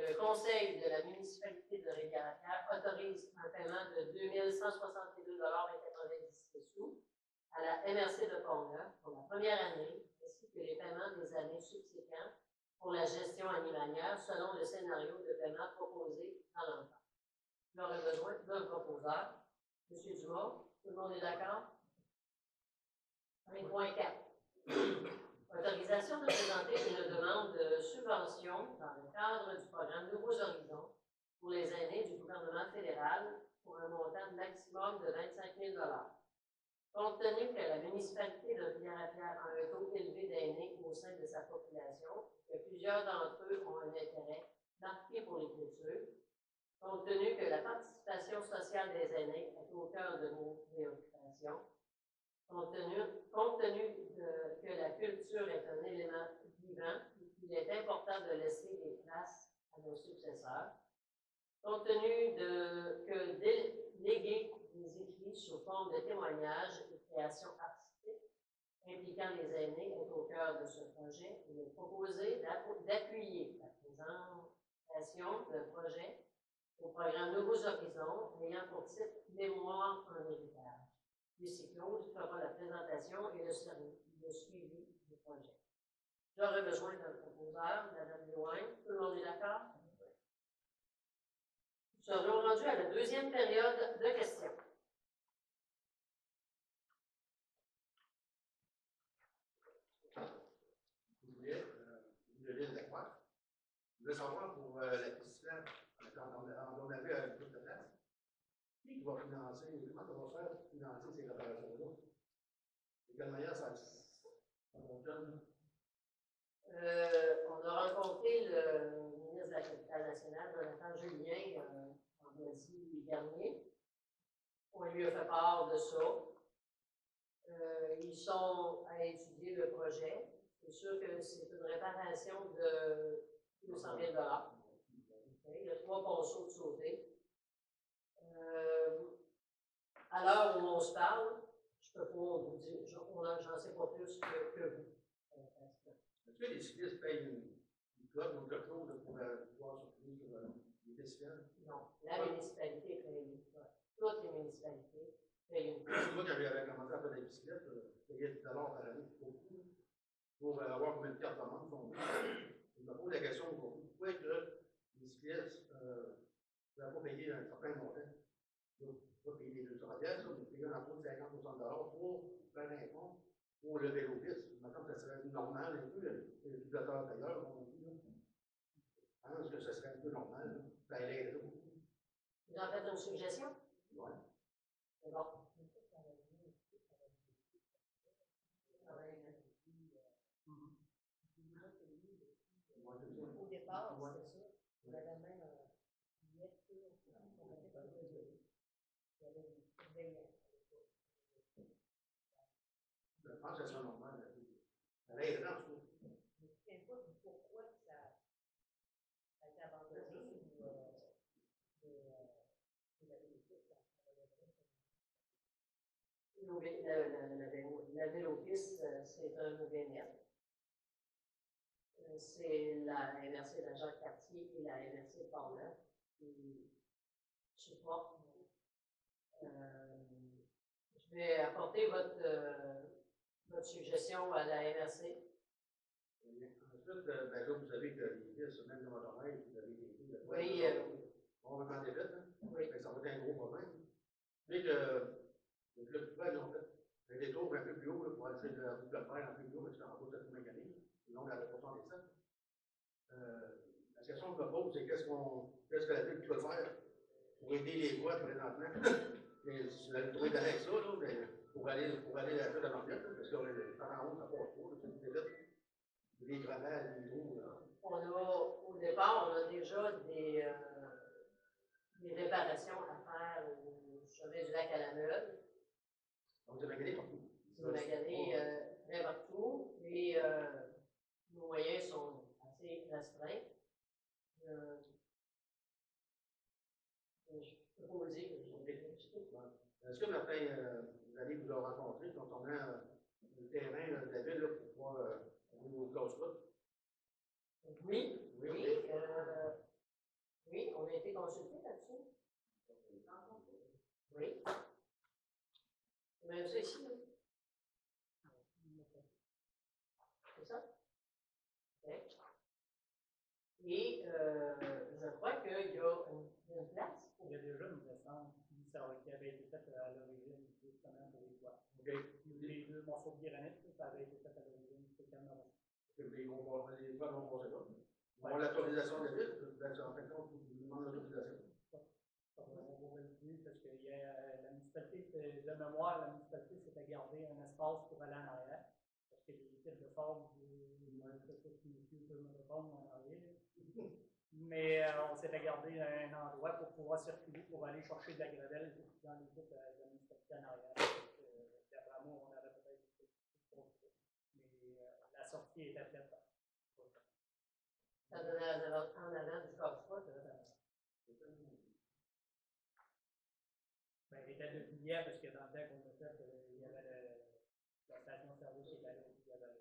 le Conseil de la municipalité de Rivière-à-Pierre autorise un paiement de 2 162,90 à la MRC de Pont-Neuf pour la première année, ainsi que les paiements des années subséquentes pour la gestion animalière selon le scénario de paiement proposé dans l'entente. J'aurais besoin d'un proposeur. M. Dumont, tout le monde est d'accord? 1.4. Autorisation de présenter une demande de subvention dans le cadre du programme Nouveaux Horizons pour les aînés du gouvernement fédéral pour un montant maximum de 25 000 $. Compte tenu que la municipalité de Rivière-à-Pierre a un taux élevé d'aînés au sein de sa population, que plusieurs d'entre eux ont un intérêt marqué pour les cultures, compte tenu que la participation sociale des aînés est au cœur de nos préoccupations, compte tenu que la culture est un élément vivant, il est important de laisser des places à nos successeurs, compte tenu que déléguer des écrits sous forme de témoignages et créations artistiques impliquant les aînés est au cœur de ce projet, il est proposé d'appuyer la présentation d'un projet au programme Nouveaux Horizons ayant pour titre Mémoire en héritage. Lucie-Claude fera la présentation et le suivi du projet. J'aurais besoin d'un proposeur, Mme Loin. Tout le monde est d'accord? Nous serons rendus à la deuxième période de questions. Vous voulez savoir pour la piscine, on avait un peu de place. Qui va financer, comment on va faire pour financer ces réparations-là? De quelle manière ça fonctionne? On a rencontré le ministre de la Capitale nationale, Jonathan Julien, vendredi dernier. On lui a fait part de ça. Ils sont à étudier le projet. C'est sûr que c'est une réparation de 200 000 $. Okay. Il y a 3 ponceaux de sauté. À l'heure où on se parle, je ne peux pas vous dire, j'en sais pas plus que vous. Est-ce que les cyclistes payent une cote ou quelque chose pour pouvoir circuler sur les décibels? Non, la municipalité paye une cote. Toutes les municipalités payent une cote. Moi, quand j'avais commencé à faire des bicyclettes, je payais 10 $ par année pour avoir combien de cartes de membre. Je me pose la question pourquoi que les cyclistes ne peuvent pas payer un certain montant? Donc, pas payer les 200 $, mais payer un emploi de 50 $, pour faire un compte pour le vélo-piste. Maintenant, ça serait normal un peu, les utilisateurs d'ailleurs, je pense que ce serait un peu normal. Ça aiderait beaucoup. Vous en faites une suggestion? Oui. C'est bon. Au départ, c'était ça. Il y avait même un billet qu'on mettait sur le vélo. Il y avait des surveillants. Je pense que ça serait normal. Ça aiderait, en tout cas. Je ne me souviens pas pourquoi ça a été abandonné ou la vélo-piste, c'est un OVNF. C'est la MRC de Jacques-Cartier et la MRC de Pont-Neuf qui supportent. Je vais apporter votre suggestion à la MRC. Ensuite, là, vous savez que les pistes, même le motoneige, vous avez des pistes. Oui. On va prendre des vite, hein? Oui. Ça va être un gros problème. Dès que le club du ils ont fait des tours un peu plus haut pour essayer de faire un peu plus haut, mais c'est en bas de cette mécanique, sinon la réponse des 7. La question que je me pose, c'est qu'est-ce que la ville peut faire pour aider les voies présentement? Je l'ai trouvé avec ça, là, mais pour aller un peu dans l'enquête, parce que par en haut, ça passe pas, c'est des gravats, des trous. Au départ, on a déjà des réparations à faire au chemin du lac à la Meule. Donc, c'est magané partout. C'est magané très partout. Et nos moyens sont assez restreints. Je ne peux pas vous dire que j'ai réfléchi. Est-ce que Martin, vous allez vous rencontrer concernant le terrain de la ville pour pouvoir aller au casse-route? Oui. Oui. Même ça ici, là. C'est ça? OK. Et je crois qu'il y a une place. Il y a déjà une descente qui avait été faite à l'origine, justement pour les toits. OK. Les deux morceaux de granit, ça avait été fait à l'origine, c'était quand même. Les toits vont passer là. On a l'autorisation de vite, en fait, on vous demande l'autorisation. On va vérifier parce que la municipalité, de mémoire, la municipalité s'était gardé un espace pour aller en arrière. Parce que les types de formes, je ne sais pas si monsieur peut me répondre en arrière. Mais on s'était gardé un endroit pour pouvoir circuler, pour aller chercher de la gravelle dans les groupes de la municipalité en arrière. D'après moi, on aurait peut-être fait mais la sortie était faite. Ça donnait en avant du casse-croûte. Ben, il était de billets parce que dans le temps qu'on a fait, il y avait la station-service qui était là. Il y avait...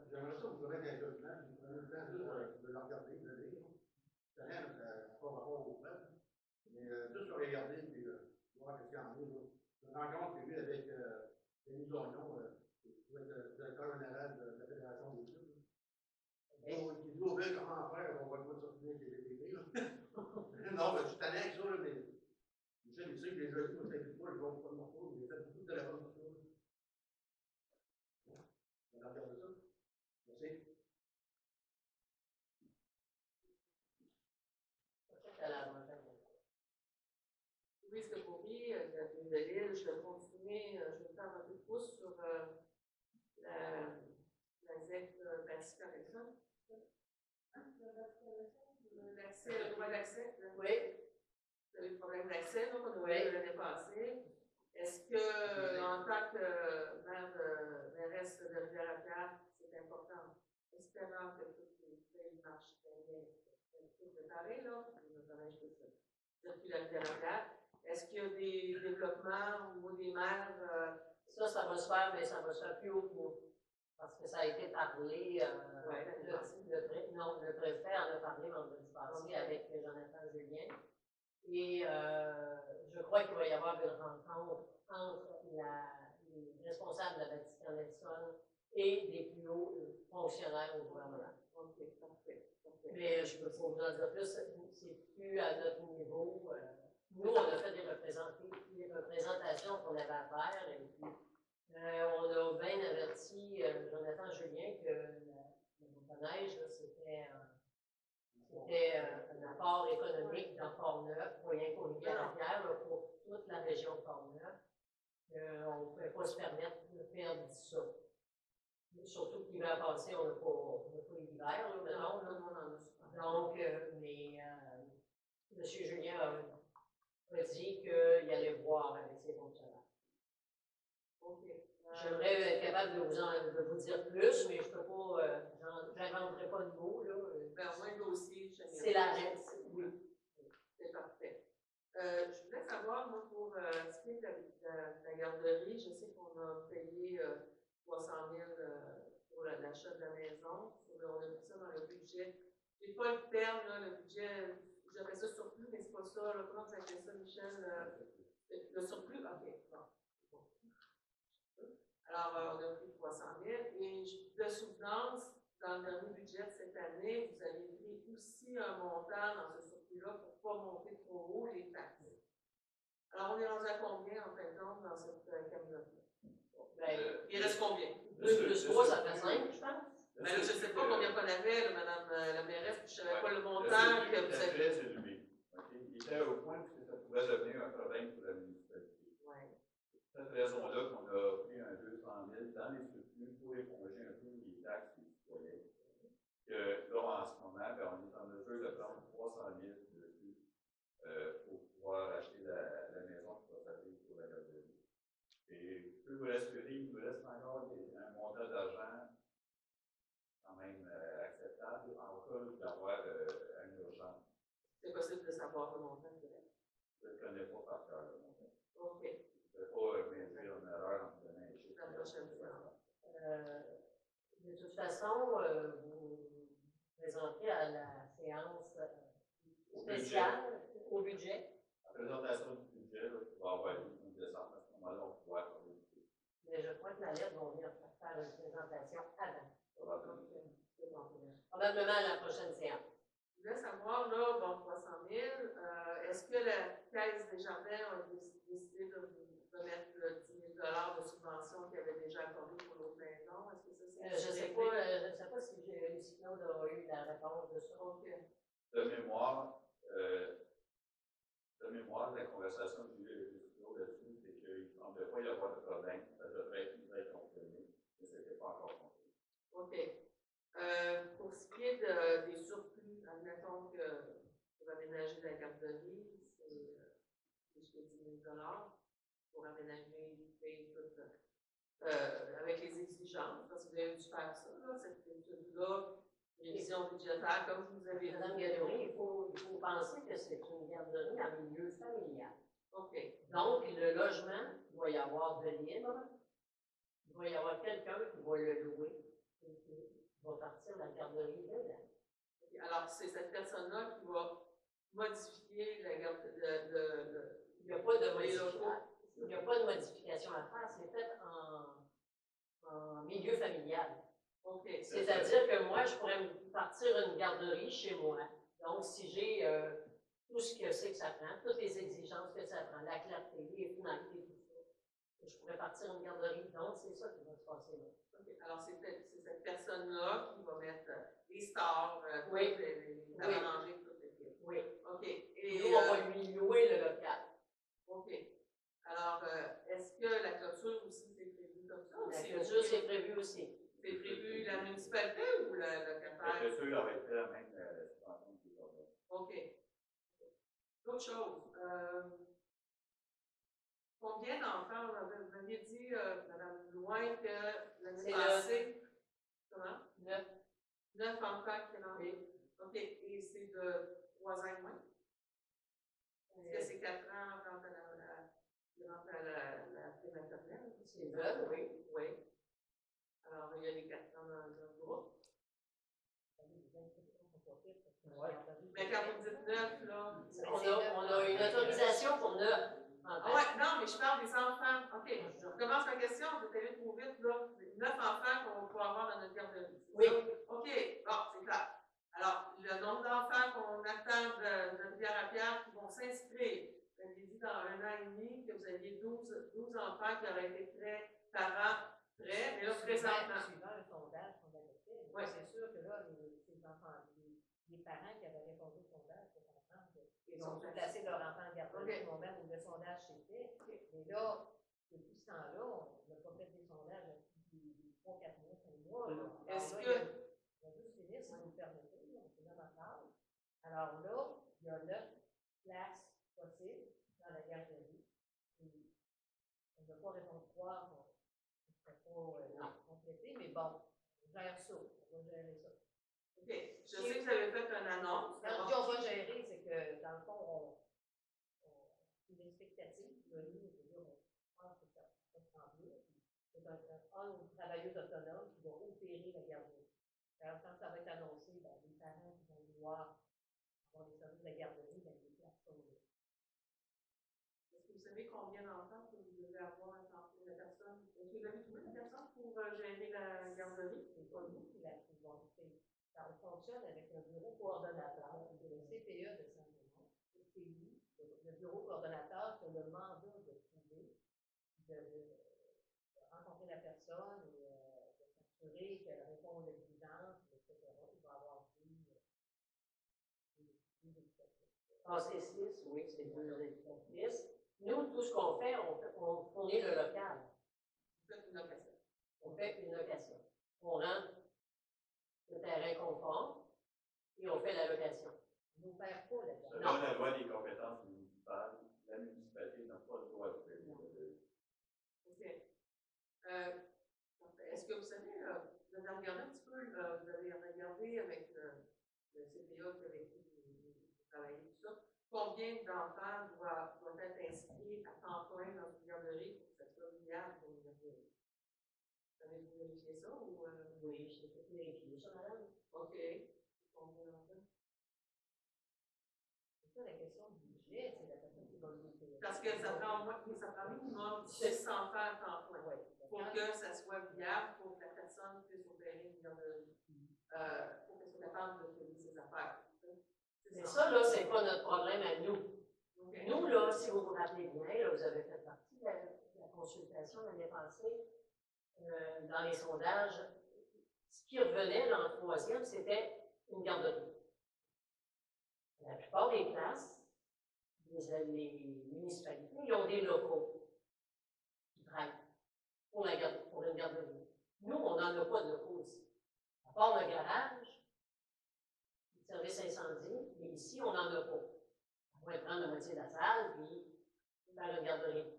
J'aimerais ça vous donner quelques documents, vous prenez le temps de le regarder, de le lire. Ça n'a pas rapport au web, mais juste le regarder et voir ce qu'il y en a. Une rencontre que j'ai eue avec Denis Gagnon, qui est le directeur général de la Fédération des clubs. Il dit au gars comment faire, on va le sortir avec les DPP. Non, je suis tanné avec ça, mais Michel, il sait que les jeux, moi, je ne sais pas, je ne vais pas de morceau, j'ai fait beaucoup de téléphones sur ça. On va regarder ça. Merci. Louise Bourri, de Lille, je vais continuer, je vais faire un peu de pouce sur la ZEC Bastille Correction. L'accès, le droit d'accès. Oui. Vous avez le problème d'accès, qu'on a eu l'année passée. Est-ce que, en tant que mairesse de Rivière-à-Pierre, c'est important, espérant que toutes les feuilles marchent très bien, tout préparé, là, depuis la Rivière-à-Pierre, est-ce qu'il y a des développements au niveau des maires? Ça va se faire, mais ça va se faire plus haut que nous. Parce que ça a été parlé, le préfet en a parlé vendredi passé avec Jonathan Julien. Et je crois qu'il va y avoir une rencontre entre les responsables de la Vatican Nelson et des plus hauts fonctionnaires au gouvernement. OK, parfait. Mais je peux pas vous en dire plus, c'est plus à notre niveau. Nous, on a fait des représentations qu'on avait à faire, et puis on a bien averti Jonathan Julien que la motoneige, c'était un apport économique dans Port-Neuf, pour rien qu'au Rivière-à-Pierre, pour toute la région de Port-Neuf. On ne pouvait pas se permettre de perdre ça. Surtout que l'hiver passé, on n'a pas eu l'hiver, là, donc, mais M. Julien a dit qu'il allait voir avec ses fonctionnaires. OK. J'aimerais être capable de vous dire plus, mais je ne peux pas, j'inventerai pas de mots, là. Ben, au moins le dossier, c'est la règle, oui. C'est parfait. Je voulais savoir, moi, pour ce qui est de la garderie, je sais qu'on a payé 300 000 pour l'achat de la maison. On a mis ça dans le budget. Je n'ai pas le terme, là, le budget, j'appelle ça surplus, mais c'est pas ça. Là. Comment vous appelez ça, Michel? Le surplus? OK, bon. Alors, on a pris 300 000 et de souvenance, dans le dernier budget de cette année, vous avez pris aussi un montant dans ce surplus-là pour ne pas monter trop haut les taxes. Alors, on est rendu à combien, en fin de compte, dans cette camionnette-là? Ben, il reste combien? 2 plus 3, ça fait 5, je pense. Ben, je ne sais pas combien qu'on avait, madame la mairesse, je ne savais pas le montant que vous avez. Très élevé. Il était au point que ça pouvait devenir un problème pour la municipalité. Ouais. C'est cette raison-là qu'on a pris un 200 000 dans les surplus pour éponger un peu les taxes des citoyens. Que là, en ce moment, ben, on est en mesure de prendre 300 000 dessus pour pouvoir acheter la maison qui va s'appeler pour la garderie. Et je peux vous rassurer, il nous reste encore un montant d'argent quand même acceptable en cas d'avoir une urgence. C'est possible de savoir le montant que vous avez? Je ne le connais pas par cœur, le montant. OK. Je ne peux pas m'induire une erreur en donnant un chiffre. La prochaine fois. De toute façon, vous vous présentez à la séance spécial au budget. La présentation du budget, là, qui va avoir lieu en décembre, à ce moment-là, on pourra parler du budget. Mais je crois que la lettre va venir faire une présentation avant. Probablement à la prochaine séance. Je voulais savoir, là, bon, 300 000, est-ce que la Caisse des Jardins a décidé de vous remettre 10 000 de subvention qu'ils avaient déjà accordé pour l'autre maison? Est-ce que ça, c'est Je ne sais pas si Lucie Claude a eu la réponse de ça. OK. De mémoire, la conversation que j'ai eue avec Lucie Claude là-dessus, c'est qu'il ne semblait pas y avoir de problème. Ça devrait être confirmé, mais ce n'était pas encore confirmé. OK. Pour ce qui est des surplus, admettons que pour aménager la garderie, c'est jusqu'à 10 000 pour aménager, payer tout, avec les exigences, parce que vous avez dû faire ça, là, cette étude-là, révision budgétaire, comme vous avez dit. Madame Galerie, il faut penser que c'est une garderie en milieu familial. OK. Donc, le logement, il va y avoir de libre, il va y avoir quelqu'un qui va le louer, et qui va partir la garderie dedans. Okay. Alors, c'est cette personne-là qui va modifier la garderie, il n'y a pas de modification. Il n'y a pas de modification à faire, c'est fait en milieu familial. OK. C'est-à-dire que moi, je pourrais me partir une garderie chez moi. Donc, si j'ai tout ce que c'est que ça prend, toutes les exigences que ça prend, la clarté, les finalités, tout ça, je pourrais partir une garderie. Donc, c'est ça qui va se passer là. OK. Alors, c'est cette personne-là qui va mettre les stars, oui. les arranger, tout l'équipe. Oui. OK. Et nous, on va lui louer le local. OK. Alors, est-ce que la clôture aussi, c'est prévu comme ça? La clôture, c'est prévu aussi. C'est prévu la municipalité ou le locataire? La clôture aurait été la même subvention qui est là. OK. Autre chose. Combien d'enfants, vous m'aviez dit, Mme Loin, que l'année passée, comment? 9 enfants qui rentrent. Oui. OK. Et c'est de 3 ans et moins? Est-ce que c'est 4 ans quand il rentre à la prématernelle? C'est jeune, oui. Oui. Alors, il y a les 4 ans dans le groupe. Mais quand vous dites 9, là. On a une autorisation pour 9. Ah ouais, non, mais je parle des enfants. OK, je recommence ma question, je vais aller trop vite, là. 9 enfants qu'on va pouvoir avoir dans notre garderie. Oui. OK, bon, c'est clair. Alors, le nombre d'enfants qu'on attend de pierre à pierre qui vont s'inscrire. Vous aviez dit dans 1 an et demi que vous aviez 12 enfants qui auraient été prêts par an, prêts, mais là, présentement. Suivant un sondage qu'on avait fait, ouais. C'est sûr que là, ces enfants, les parents qui avaient répondu au sondage, pour comprendre qu'ils ont dû placer leur enfant en garderie, au moment où le sondage s'est fait. Mais là, depuis ce temps-là, on n'a pas fait des sondages depuis 3, 4 mois, 5 mois. Est-ce que. On va juste finir, si vous me permettez, on est dans ma phase. Alors là, il y a 9 places possibles dans la garderie. On ne va pas répondre croire qu'on ne serait pas complété, mais bon, on gère ça, on va gérer ça. OK. Je sais que vous avez fait une annonce. Quand je dis on va gérer, c'est que dans le fond, une expectative, là, nous, on pense que ça va se remplir. C'est un travailleuse autonome qui va opérer la garderie. Alors, quand ça va être annoncé, ben, les parents qui vont vouloir avoir les services de la garderie, ben, les places sont là. Est-ce que vous savez combien d'enfants que vous devez avoir à temps plein, la personne? Est-ce que vous avez trouvé une personne pour gérer la garderie? C'est pas nous qui la trouvons. Ça fonctionne avec un bureau coordonnateur, le CPE de Saint-Raymond. C'est lui, le bureau coordonnateur, qui a le mandat de trouver, de rencontrer la personne et de s'assurer qu'elle répond aux exigences, etc. Il va avoir deux expertises. Ah, c'est 6, oui, c'est 2 expertises. Nous, tout ce qu'on fait, on fournit le local. Vous faites une location. On fait une location. On rend le terrain conforme et on fait la location. On n'opère pas la garderie. Selon la loi des compétences municipales, la municipalité n'a pas le droit de faire des. OK. Est-ce que vous savez, vous avez regardé un petit peu, vous avez regardé avec le CPA avec qui vous travaillez, tout ça, combien d'enfants doivent être inscrits à temps plein dans une garderie pour que ça soit viable pour une garderie? Avez-vous vérifié ça ou. Oui, j'ai tout vérifié ça, madame. OK. Combien d'enfants? que ça prend minimum 6 enfants à temps plein pour que ça soit viable, pour que la personne puisse opérer une garderie, pour qu'elle soit capable de payer ses affaires. Mais ça, là, c'est pas notre problème à nous. Okay. Nous, là, si vous vous rappelez bien, là, vous avez fait partie de la consultation l'année passée, dans les sondages, ce qui revenait là, en troisième, c'était une garderie. La plupart des places, les municipalités, ils ont des locaux qui travaillent pour une garderie. Nous, on n'en a pas de locaux ici. À part le garage, le service incendie, mais ici, on n'en a pas. On va prendre la moitié de la salle, puis faire une garderie.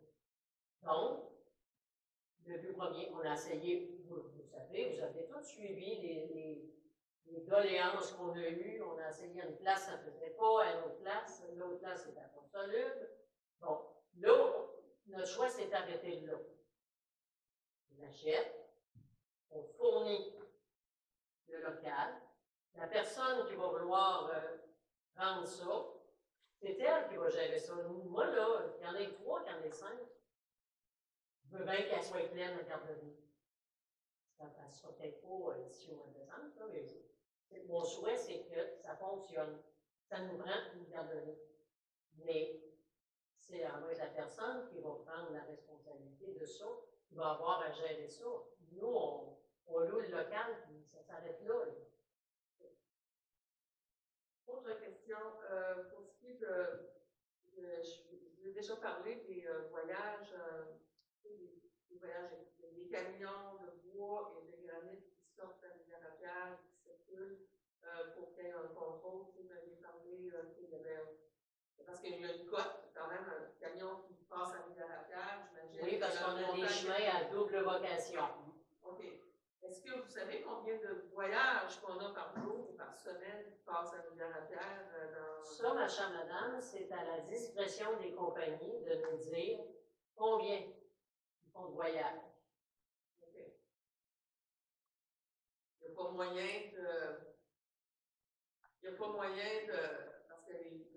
Donc, le but premier, on a essayé, vous savez, vous avez tous suivi les doléances qu'on a eues. On a essayé à une place, ça ne faisait pas, à une autre place, l'autre place, c'était pas soluble. Bon, là, notre choix s'est arrêté là. On achète, on fournit le local. La personne qui va vouloir rendre ça, c'est elle qui va gérer ça. Moi, là, il y en a 3, il y en a 5. Je veux bien qu'elle soit pleine, la garderie. Ça ne sera peut-être pas d'ici au mois de décembre, là, mais mon souhait, c'est que ça fonctionne. Ça nous prend une garderie. Mais c'est avec la personne qui va prendre la responsabilité de ça, qui va avoir à gérer ça. Nous, on loue le local, puis ça s'arrête là. Autre question, pour ce qui est je vous ai déjà parlé des voyages, des voyages, des camions de bois et de granit qui sortent à Rivière-à-Pierre, qui circulent pour qu'il y ait un contrôle. Vous m'aviez parlé qu'il y avait, parce qu'il y a une cote, quand même, un camion qui passe à Rivière-à-Pierre, j'imagine. Oui, parce qu'on a des chemins à double vocation. OK. Est-ce que vous savez combien de voyages qu'on a par jour ou par semaine qui passent à Rivière-à-Pierre? Ça, ma chère madame, c'est à la discrétion des compagnies de nous dire combien ils font de voyages. OK. Il n'y a pas moyen de... Parce que les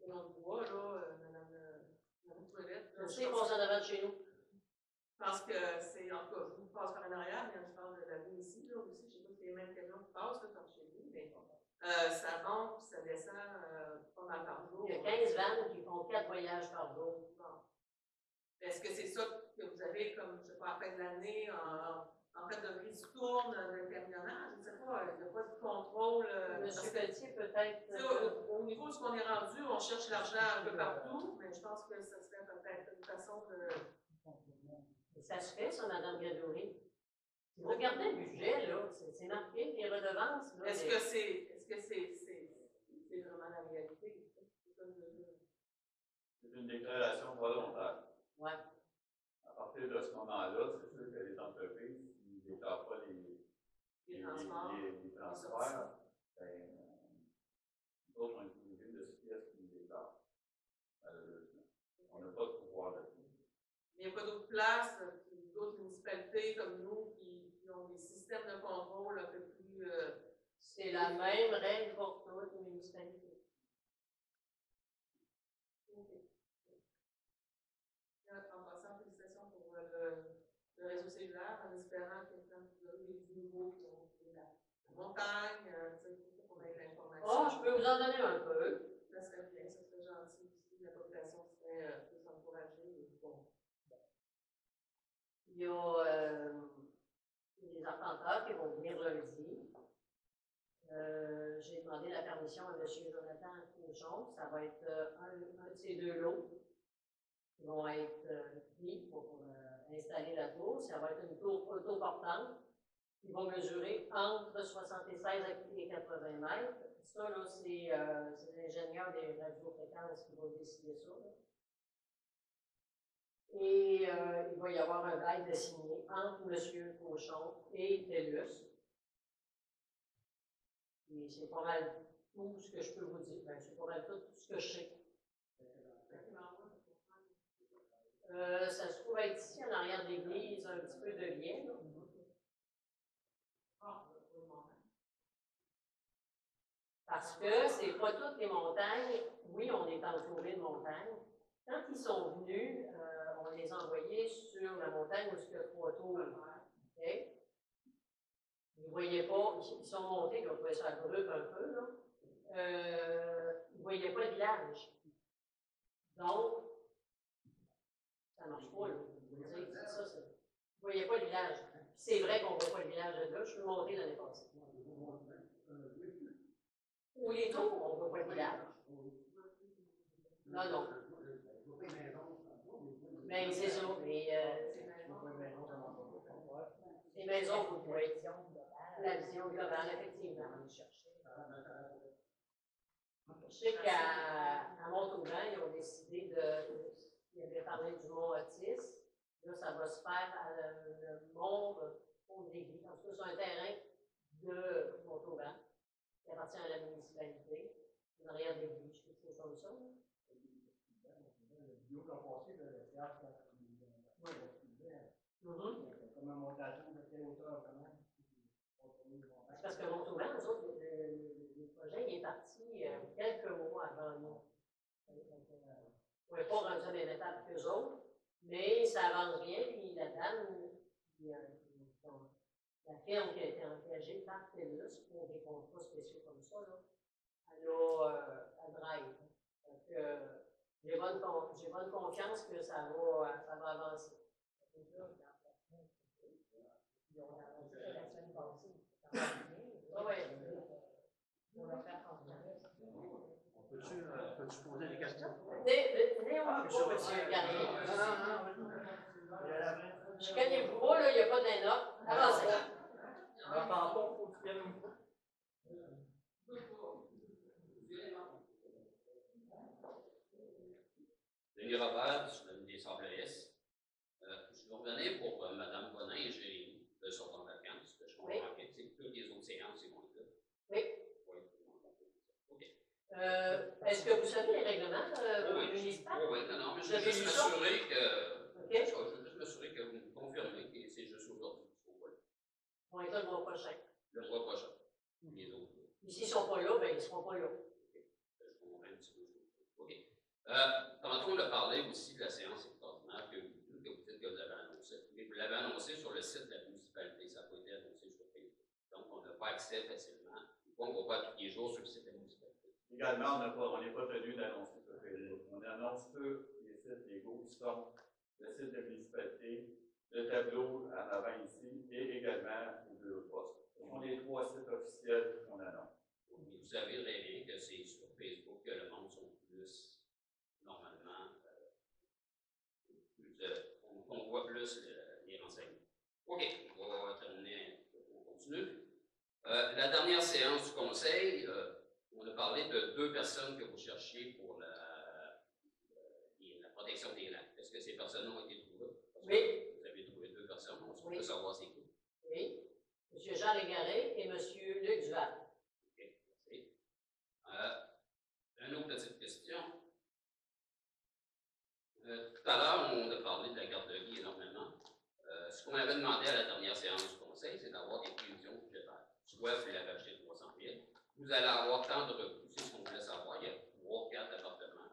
camions de bois, là, Madame Toilette... Je sais qu'on s'en avait chez nous. Je pense que c'est, en tout cas, je passe par en arrière, mais je parle de la rue ici, là aussi, je ne sais pas si c'est les mêmes camions qui passent, là, comme chez nous, mais ça monte, ça descend pas mal par jour. Il y a 15 vannes qui font 4 voyages par jour. Bon. Est-ce que c'est ça que vous avez, comme, je ne sais pas, à la fin de l'année, en fait, de ristourne de camionnage? Je ne sais pas, il n'y a pas de contrôle. Monsieur Pelletier, peut-être. Au niveau de ce qu'on est rendu, on cherche l'argent un peu partout, mais je pense que ce serait peut-être une façon de... Ça se fait, ça, Mme Gadouri. Si vous regardez le budget, là, c'est marqué, les redevances. Là, est-ce que c'est vraiment la réalité? C'est une déclaration volontaire. Oui. À partir de ce moment-là, c'est sûr que les entreprises, s'ils ne déclarent pas les transferts, ben, nous autres, on est obligés de se fier à ce qu'ils déclarent. Malheureusement. On n'a pas de pouvoir là-dessus. Mais il n'y a pas d'autres places, d'autres municipalités comme nous qui ont des systèmes de contrôle un peu plus... c'est la même règle pour toutes les municipalités. Okay. En passant, félicitations pour le réseau cellulaire, en espérant que quand vous avez des nouveaux qui vont trouver la montagne, pour qu'on ait l'information. Oh, je peux vous en donner un peu. Ça serait bien, ça serait gentil aussi, la population serait plus encouragée. Bon. Il y a des arpenteurs qui vont venir lundi. J'ai demandé la permission à M. Jonathan Cochon. Ça va être un de ces 2 lots qui vont être pris pour installer la tour. Ça va être une tour autoportante qui va mesurer entre 76 et 80 mètres. Ça, là, c'est l'ingénieur des radiofréquences qui va décider ça. Là. Et il va y avoir un bail de signé entre M. Cochon et TELUS. Et c'est pas mal tout ce que je peux vous dire. Ben, c'est pas mal tout ce que je sais. Ça se trouve être ici, en arrière de l'église, un petit peu de lien. Là. Parce que c'est pas toutes les montagnes. Oui, on est entouré de montagnes, Quand ils sont venus, on les a envoyés sur la montagne où il y a 3 tours. OK? Ils ne voyaient pas, ils sont montés, ils ont trouvé ça brut un peu, là. Ils ne voyaient pas le village. Donc, ça ne marche pas, là. C'est ça, c'est. Vous ne voyez pas le village. C'est vrai qu'on ne voit pas le village de là. Je suis monté l'année passée. Ou les tours, on ne voit pas le village. Non, non. Mais c'est ça. Mais les maisons, vous pouvez. La vision globale, effectivement. Je sais qu'à Montauban, ils ont décidé de. Ils avaient parlé du mont Otis. Là, ça va se faire à le mont Pont-de-Lévis. En tout cas, c'est un terrain de Montauban qui appartient à la municipalité, en arrière de l'église, quelque chose comme ça. La vidéo qu'on a passée de théâtre, comme un montage de quelle hauteur, comment? C'est parce que Montauban, nous autres, le projet il est parti quelques mois avant nous. On n'est pas rendu à la même étape qu'eux autres, mais ça avance bien. Puis la dame, la firme qui a été engagée par TELUS pour des contrats spéciaux comme ça, là, elle drive. Donc, j'ai bonne confiance que ça va avancer. Ils ont annoncé la semaine passée. Oui. Pour leur faire confiance. Peux-tu poser des questions? Venez au micro, monsieur Garnier. Non. Je connais vous pas, là, il n'y a pas d'énope. Avancez. Tantôt, il faut que tu viennes au micro. Denis Robert, je suis des Sables-S. Je vais revenir pour Mme Bonin et Jérémy, de sont en vacances, que je comprends bien. C'est toutes les autres séances, c'est moins là. Oui. Oui, OK. Est-ce que vous savez les règlements municipaux? Oui, non, mais je veux juste m'assurer que. OK. Je veux juste m'assurer que vous me confirmez que c'est juste aujourd'hui. On est là le mois prochain. Le mois prochain. Les autres. S'ils ne sont pas là, ben ils ne seront pas là. Je comprends un petit peu. OK. Tantôt, on a parlé aussi de la séance extraordinaire que vous dites que vous avez annoncée. Mais vous l'avez annoncé sur le site de la municipalité, ça n'a pas été annoncé sur Facebook. Donc, on n'a pas accès facilement. On ne voit pas tous les jours sur le site de la municipalité. Également, on n'est pas tenu d'annoncer sur Facebook. On annonce tous les sites légaux qui sont le site de la municipalité, le tableau en avant ici et également au bureau de poste. Ce sont les 3 sites officiels qu'on annonce. Vous savez très bien que c'est sur Facebook que le monde sont plus, normalement, on voit plus les renseignements. OK, on va terminer, on continue. La dernière séance du conseil, on a parlé de 2 personnes que vous cherchiez pour la protection des lacs. Est-ce que ces personnes ont été trouvées? Oui. Vous avez trouvé 2 personnes, on peut savoir c'est qui. Oui. M. Jean Légaré et M. Luc Duval. OK, merci. Une autre petite question. Tout à l'heure, on a parlé de la garderie énormément. Ce qu'on avait demandé à la dernière séance du conseil, c'est d'avoir des prévisions budgétaires. Soit vous l'avez acheté 300 000, vous allez avoir tant de revenus, c'est ce qu'on voulait savoir. Il y a 3 ou 4 appartements.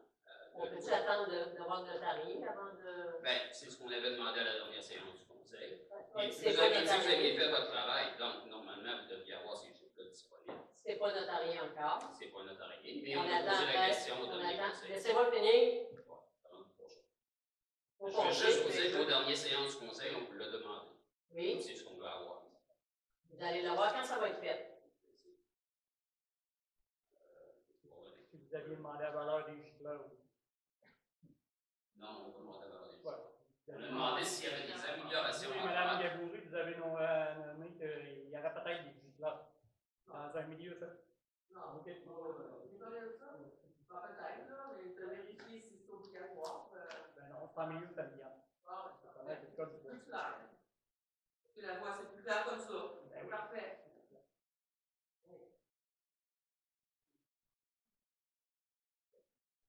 On peut-tu attendre d'avoir le notarié avant de. Bien, c'est ce qu'on avait demandé à la dernière séance du conseil. Et C'est vous pas avez dit que vous notarié. aviez fait votre travail, donc normalement, vous devriez avoir ces chiffres-là disponibles. C'est pas notarié encore. C'est pas notarié, mais On on a posé la question au on dernier attend. conseil. Laissez-moi finir. Je veux juste vous dire qu'aux dernières séances du conseil, on vous l'a demandé. Oui. C'est ce qu'on veut avoir. Vous allez le voir quand ça va être fait. Si vous aviez demandé la valeur des gicleurs. Non, on va demander la valeur des Voilà. On a demandé s'il y avait des améliorations Oui, à Mme faire. Gabouri, vous avez nommé qu'il y aurait peut-être des gicleurs dans un milieu, ça. Non, OK. c'est pas bien ça. Pas peut-être, là, mais de vérifier si c'est obligatoire. Ben non, c'est en milieu familial. Ah, Ça connaît le code du bois. plus clair. Parce que la voix, c'est plus clair comme ça. Ben oui. Parfait.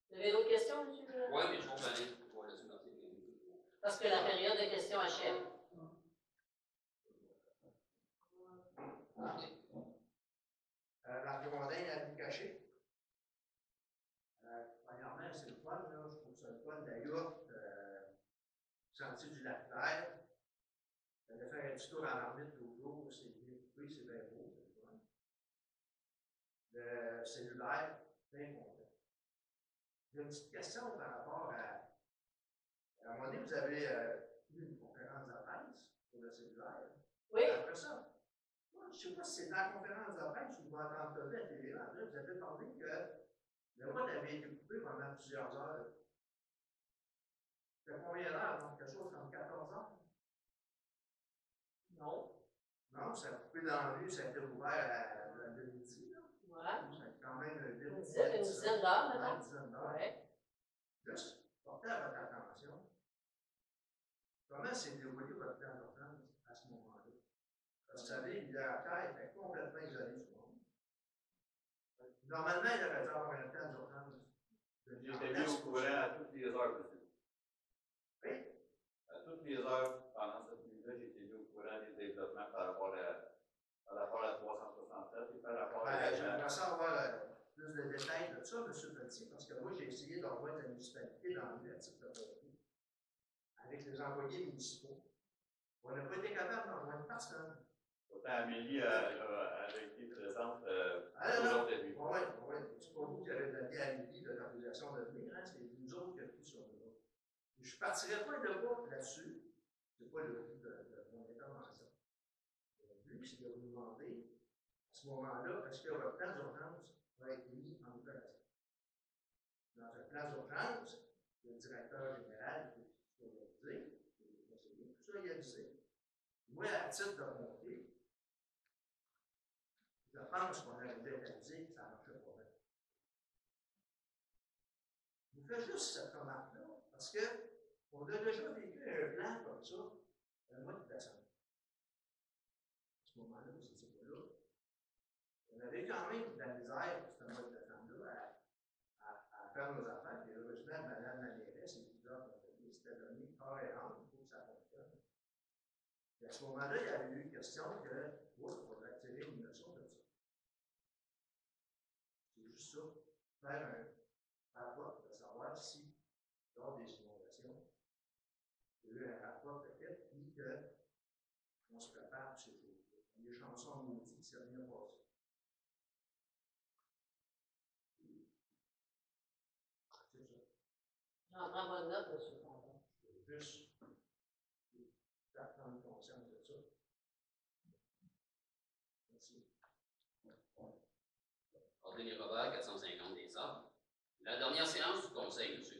Vous avez d'autres questions, M. Oui, mais je vais revenir. Je vais laisser Martin. Parce que la période de questions achève. La rondin à lui cacher. Premièrement, c'est le fun, là. Je trouve ça le fun d'aller petit tour en arbitre l'autre jour, c'est bien coupé, c'est bien beau, c'est le fun. Le cellulaire, bien content. J'ai une petite question par rapport à un moment donné, vous avez eu une conférence de presse pour le cellulaire. Oui. Après ça, moi, je ne sais pas si c'est dans la conférence de presse ou dans l'entrevue à TV, là, vous avez parlé que le vote avait été coupé pendant plusieurs heures. C'était combien d'heures? Donc, quelque chose comme 14 heures? Non. Non, ça a coupé dans la rue, ça a été ouvert à midi. Ouais. Ça a quand même Une dizaine d'heures, maintenant. Une dizaine d'heures. Ouais. Juste, portez à votre attention. Comment s'est déroulé votre plan d'urgence à ce moment-là? Vous savez, le terre était complètement isolé du monde. Normalement, il aurait dû avoir un plan d'urgence. J'ai été mis au courant à toutes les heures, monsieur. Oui? À toutes les heures, pendant cette nuit-là, j'ai été mis au courant des développements par rapport à 367 et par rapport à... J'aimerais ça avoir plus de détails de ça, M. Petit, parce que moi, j'ai essayé d'envoyer la municipalité dans le titre de pompier avec les employés municipaux. On n'a pas été capable d'envoyer personne. Pourtant, Amélie a été présente Alors, aujourd'hui. oui, c'est pas vous qui avez donné à Amélie l'autorisation de venir, hein, c'est nous autres qui avons pris sur nous autres. Je ne partirai pas de vote là-dessus. Ce n'est pas le but de mon intervention. Le but, c'est de vous demander, à ce moment-là, est-ce que votre plan d'urgence va être mis en opération? Dans un plan d'urgence, le directeur général, il faut le dire, les conseillers, tout ça, il a dit. Moi, à titre de pompier, je pense qu'on aurait dû réaliser que ça ne marchait pas bien. Je vous fais juste cette remarque-là, parce qu'on a déjà vécu un plan comme ça, le mois de décembre. À ce moment-là, vous n'étiez pas là. On avait quand même de la misère, ce mois de décembre-là, à faire nos affaires, et heureusement, Mme la mairesse et plusieurs compagnies s'étaient donné corps et âme pour que ça fonctionne. Et à ce moment-là, il y avait eu question que, il faudrait tirer une leçon de ça. C'est juste ça, faire un rapport de savoir si, lors des inondations, il y a eu un rapport de fait, puis qu'on se prépare pour ces choses-là. Les chansons maudites, c'est rien passé. C'est ça. J'en prends bonne note, M. Quentin. Juste faire prendre conscience de ça. Merci. Ordonné Robert, 450 des Sables. La dernière séance du Conseil, M.